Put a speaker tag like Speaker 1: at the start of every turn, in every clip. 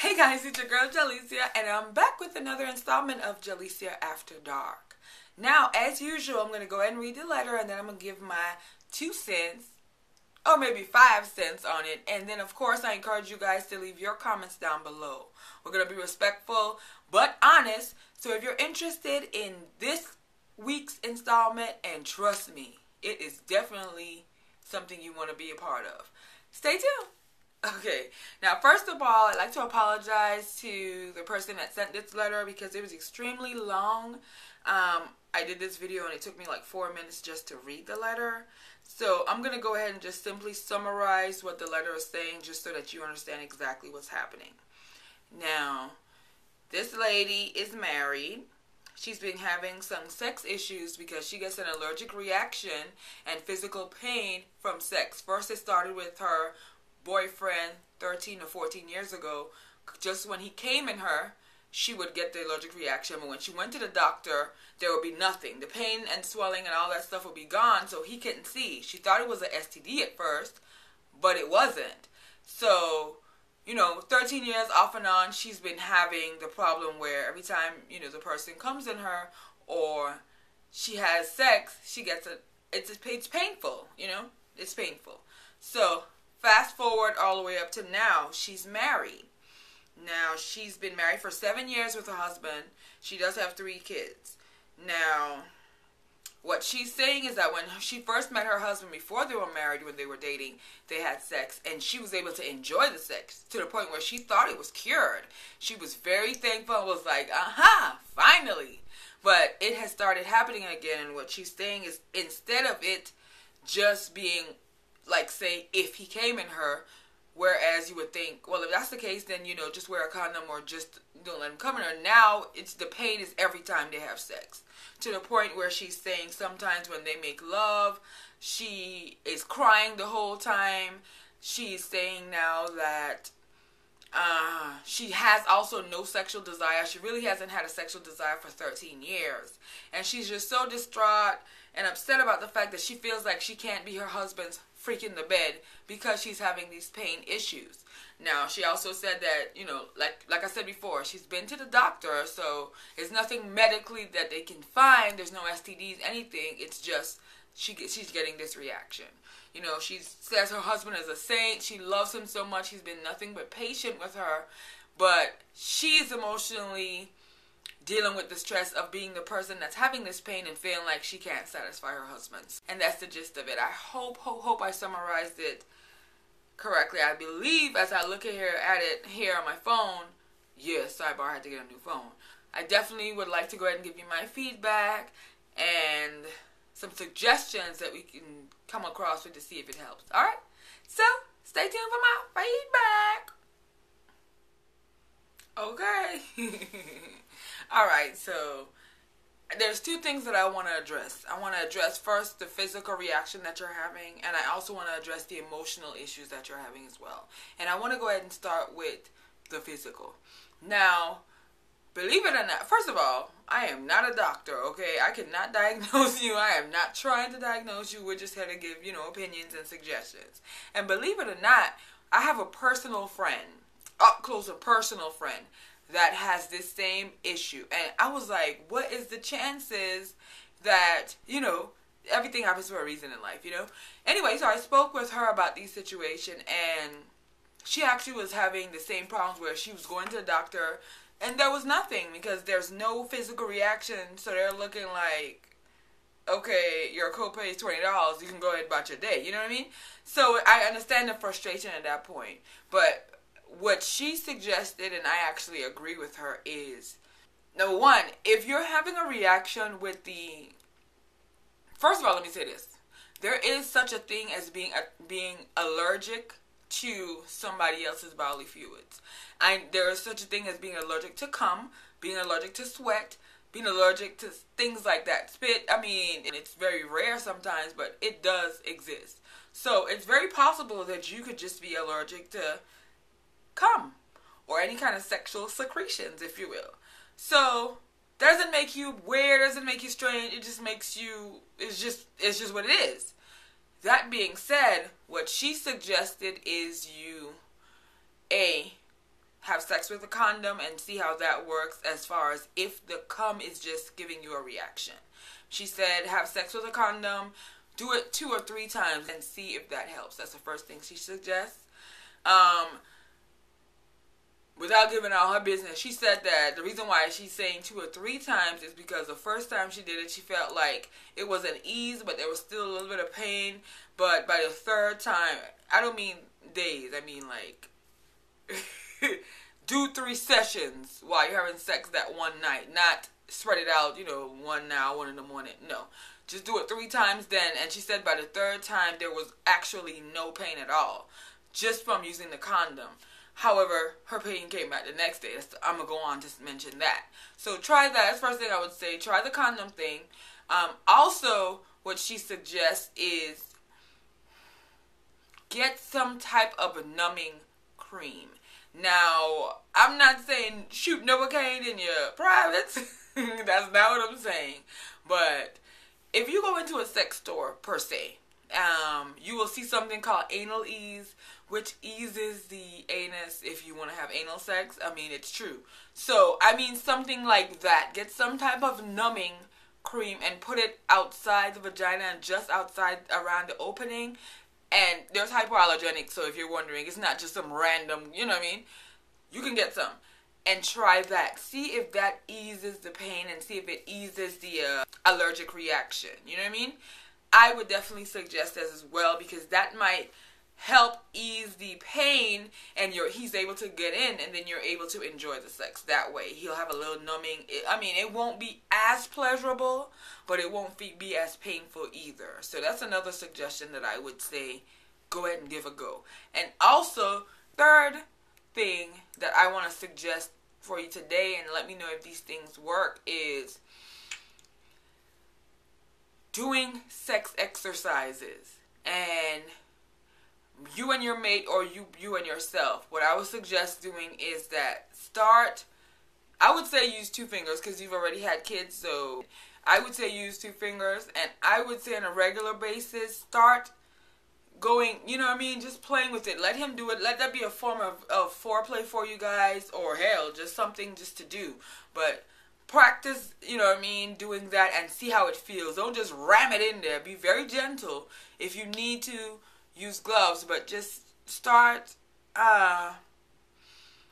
Speaker 1: Hey guys, it's your girl Jahlicia, and I'm back with another installment of Jahlicia After Dark. Now, as usual, I'm going to go ahead and read the letter, and then I'm going to give my 2 cents, or maybe 5 cents on it. And then, of course, I encourage you guys to leave your comments down below. We're going to be respectful, but honest. So if you're interested in this week's installment, and trust me, it is definitely something you want to be a part of. Stay tuned. Okay, now first of all, I'd like to apologize to the person that sent this letter because it was extremely long. I did this video and it took me like 4 minutes just to read the letter. So I'm going to go ahead and just simply summarize what the letter is saying just so that you understand exactly what's happening. Now, this lady is married. She's been having some sex issues because she gets an allergic reaction and physical pain from sex. First it started with her boyfriend 13 or 14 years ago. Just when he came in her, she would get the allergic reaction, but when she went to the doctor, there would be nothing. The pain and swelling and all that stuff would be gone, so he couldn't see. She thought it was an STD at first, but it wasn't. So, 13 years off and on, she's been having the problem where every time, the person comes in her or she has sex, she gets it's painful, it's painful. So, fast forward all the way up to now, she's married. Now, she's been married for 7 years with her husband. She does have 3 kids. Now, what she's saying is that when she first met her husband before they were married, when they were dating, they had sex, and she was able to enjoy the sex to the point where she thought it was cured. She was very thankful and was like, aha, finally. But it has started happening again, and what she's saying is instead of it just being like, say, if he came in her, whereas you would think, well, if that's the case, then, just wear a condom or just don't let him come in her. Now, the pain is every time they have sex. To the point where she's saying sometimes when they make love, she is crying the whole time. She's saying now that she has also no sexual desire. She really hasn't had a sexual desire for 13 years. And she's just so distraught and upset about the fact that she feels like she can't be her husband's freak in the bed because she's having these pain issues. Now, she also said that, like I said before, she's been to the doctor, so there's nothing medically that they can find. There's no STDs, anything. It's just she's getting this reaction. She says her husband is a saint. She loves him so much. He's been nothing but patient with her. But she's emotionally dealing with the stress of being the person that's having this pain and feeling like she can't satisfy her husband. And that's the gist of it. I hope I summarized it correctly. I believe as I look at it here on my phone, yes, sidebar, I had to get a new phone. I definitely would like to go ahead and give you my feedback and some suggestions that we can come across with to see if it helps. Alright? So, stay tuned for my feedback. Okay. Alright, so there's 2 things that I want to address. I want to address first the physical reaction that you're having, and I also want to address the emotional issues that you're having as well. And I want to go ahead and start with the physical. Now, believe it or not, first of all, I am not a doctor, okay? I cannot diagnose you. I am not trying to diagnose you. We're just here to give, opinions and suggestions. And believe it or not, I have a personal friend, up close a personal friend, that has this same issue. And I was like, what is the chances that, everything happens for a reason in life, Anyway, so I spoke with her about the situation, and she actually was having the same problems where she was going to the doctor, and there was nothing because there's no physical reaction, so they're looking like, okay, your copay is $20, you can go ahead and buy your day, you know what I mean? So I understand the frustration at that point, but what she suggested, and I actually agree with her, is, number one, if you're having a reaction with first of all, let me say this. There is such a thing as being allergic to somebody else's bodily fluids. There is such a thing as being allergic to cum, being allergic to sweat, being allergic to things like that. Spit, and it's very rare sometimes, but it does exist. So it's very possible that you could just be allergic to cum or any kind of sexual secretions, if you will. So doesn't make you weird, doesn't make you strange. It just makes you, it's just what it is. That being said, what she suggested is you have sex with a condom and see how that works as far as if the cum is just giving you a reaction. She said have sex with a condom, do it 2 or 3 times and see if that helps. That's the first thing she suggests. Without giving out her business, she said that the reason why she's saying 2 or 3 times is because the first time she did it, she felt like it was an ease, but there was still a little bit of pain. But by the 3rd time, I don't mean days, I mean like do 3 sessions while you're having sex that one night, not spread it out, you know, 1 now, 1 in the morning. No, just do it 3 times then. And she said by the 3rd time there was actually no pain at all, just from using the condom. However, her pain came back the next day. I'm going to go on to mention that. So try that. That's the first thing I would say. Try the condom thing. Also, what she suggests is get some type of a numbing cream. Now, I'm not saying shoot Novocaine in your privates. That's not what I'm saying. But if you go into a sex store, per se, you will see something called anal ease, which eases the anus if you want to have anal sex. I mean, it's true. So, I mean, something like that. Get some type of numbing cream and put it outside the vagina and just outside around the opening. And there's hypoallergenic, so if you're wondering, it's not just some random, you know what I mean? You can get some and try that. See if that eases the pain and see if it eases the allergic reaction. You know what I mean? I would definitely suggest this as well, because that might help ease the pain and he's able to get in, and then you're able to enjoy the sex that way. He'll have a little numbing. I mean, it won't be as pleasurable, but it won't be as painful either. So that's another suggestion that I would say go ahead and give a go. And also, third thing that I want to suggest for you today, and let me know if these things work, is doing sex exercises. And you and your mate, or you and yourself, what I would suggest doing is that I would say use 2 fingers because you've already had kids, so I would say use 2 fingers, and I would say on a regular basis, start going, you know what I mean, just playing with it. Let him do it. Let that be a form of foreplay for you guys, or hell, just something just to do. But practice, you know what I mean, doing that and see how it feels. Don't just ram it in there. Be very gentle. If you need to, use gloves, but just start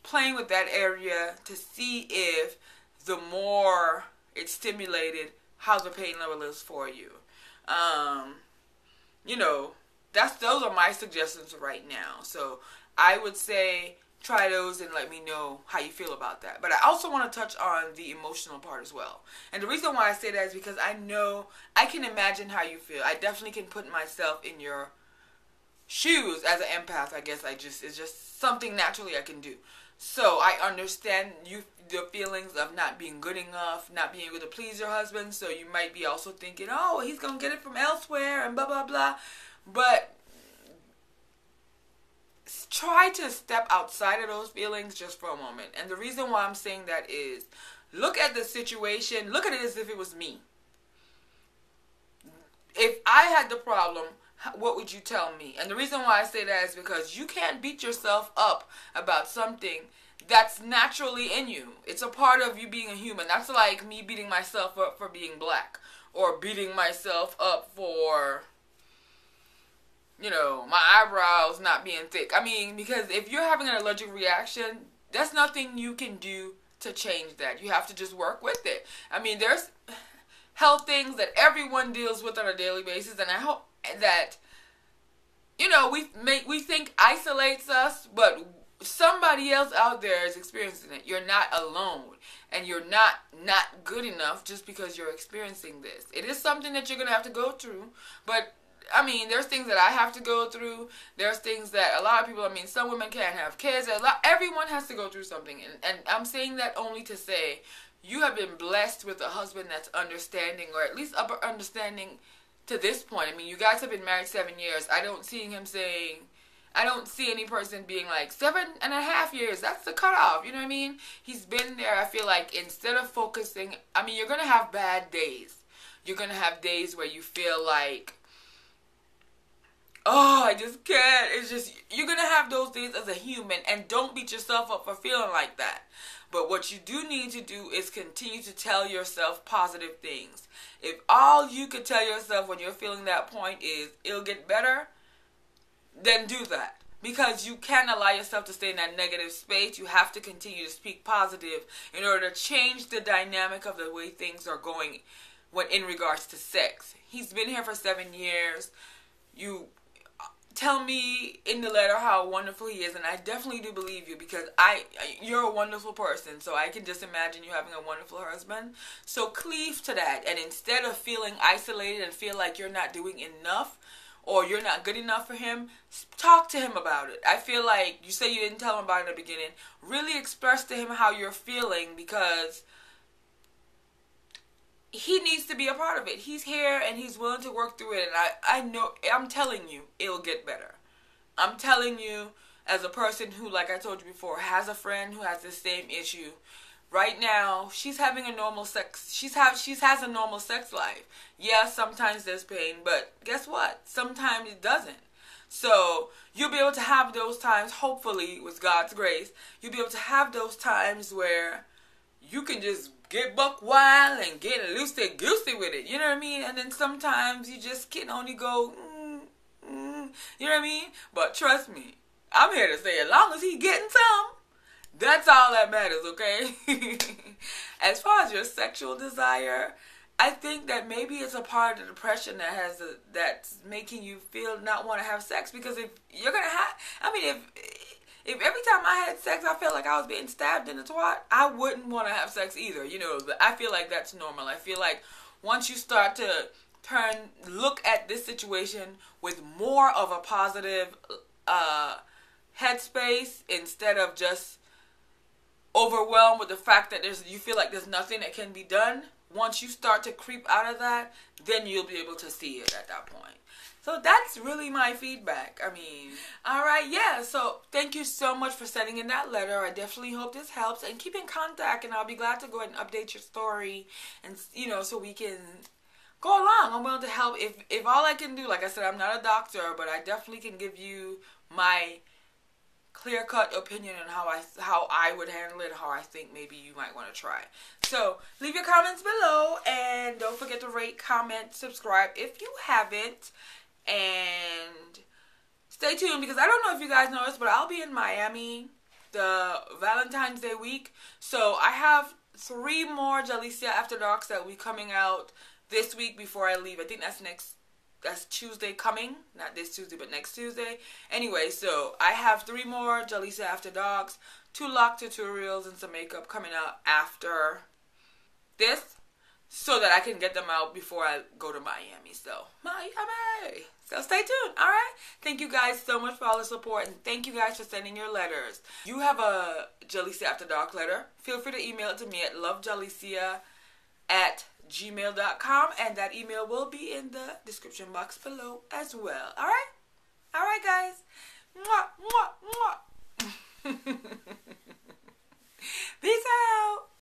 Speaker 1: playing with that area to see if the more it's stimulated, how the pain level is for you. You know, those are my suggestions right now. So I would say try those and let me know how you feel about that. But I also want to touch on the emotional part as well. And the reason why I say that is because I know I can imagine how you feel. I definitely can put myself in your shoes as an empath. I guess it's just something naturally I can do. So I understand the feelings of not being good enough, not being able to please your husband. So you might be also thinking, oh, he's gonna get it from elsewhere and blah blah blah. But try to step outside of those feelings just for a moment. And the reason why I'm saying that is, look at the situation, look at it as if it was me. If I had the problem, what would you tell me? And the reason why I say that is because you can't beat yourself up about something that's naturally in you. It's a part of you being a human. That's like me beating myself up for being black, or beating myself up for, you know, my eyebrows not being thick. I mean, because if you're having an allergic reaction, that's nothing you can do to change that. You have to just work with it. I mean, there's health things that everyone deals with on a daily basis, and I hope that, you know, we think isolates us, but somebody else out there is experiencing it. You're not alone, and you're not good enough just because you're experiencing this. It is something that you're gonna have to go through, but I mean, there's things that I have to go through. There's things that a lot of people, I mean, some women can't have kids. Everyone has to go through something, and I'm saying that only to say you have been blessed with a husband that's understanding, or at least upper understanding to this point. I mean, you guys have been married 7 years. I don't see any person being like 7.5 years. That's the cutoff. You know what I mean? He's been there. I feel like instead of focusing, I mean, you're going to have bad days. You're going to have days where you feel like, oh, I just can't. It's just, you're going to have those days as a human, and don't beat yourself up for feeling like that. But what you do need to do is continue to tell yourself positive things. If all you could tell yourself when you're feeling that point is, it'll get better, then do that. Because you can't allow yourself to stay in that negative space. You have to continue to speak positive in order to change the dynamic of the way things are going when in regards to sex. He's been here for 7 years. You tell me in the letter how wonderful he is, and I definitely do believe you, because you're a wonderful person, so I can just imagine you having a wonderful husband. So cleave to that, and instead of feeling isolated and feel like you're not doing enough or you're not good enough for him, talk to him about it. I feel like you say you didn't tell him about it in the beginning. Really express to him how you're feeling, because he needs to be a part of it. He's here and he's willing to work through it. And I know, I'm telling you, it'll get better. I'm telling you, as a person who, like I told you before, has a friend who has the same issue. Right now, she's having a normal sex. She has a normal sex life. Yeah, sometimes there's pain, but guess what? Sometimes it doesn't. So you'll be able to have those times, hopefully, with God's grace. You'll be able to have those times where you can just get buck wild and get loosey-goosey with it. You know what I mean? And then sometimes you just can only go, you know what I mean? But trust me, I'm here to say, as long as he's getting some, that's all that matters, okay? As far as your sexual desire, I think that maybe it's a part of the depression that's making you feel not want to have sex. Because if you're gonna have, I mean, if every time I had sex I felt like I was being stabbed in the twat, I wouldn't want to have sex either, you know. But I feel like that's normal. I feel like once you start to look at this situation with more of a positive headspace, instead of just overwhelmed with the fact that you feel like there's nothing that can be done, once you start to creep out of that, then you'll be able to see it at that point. So that's really my feedback. I mean, alright, yeah, so thank you so much for sending in that letter. I definitely hope this helps, and keep in contact, and I'll be glad to go ahead and update your story, and, you know, so we can go along. I'm willing to help. If all I can do, like I said, I'm not a doctor, but I definitely can give you my clear-cut opinion on how I would handle it, how I think maybe you might want to try. So leave your comments below, and don't forget to rate, comment, subscribe if you haven't, and stay tuned, because I don't know if you guys noticed, but I'll be in Miami the Valentine's Day week. So I have 3 more Jahlicia After Darks that will be coming out this week before I leave. I think that's Tuesday coming. Not this Tuesday, but next Tuesday. Anyway, so I have 3 more Jahlicia After Darks, 2 lock tutorials, and some makeup coming out after this, so that I can get them out before I go to Miami. So, Miami! So stay tuned, alright? Thank you guys so much for all the support, and thank you guys for sending your letters. You have a Jahlicia After Dark letter, feel free to email it to me at lovejahlicia@gmail.com, and that email will be in the description box below as well. Alright? Alright, guys. Mwah, mwah, mwah. Peace out.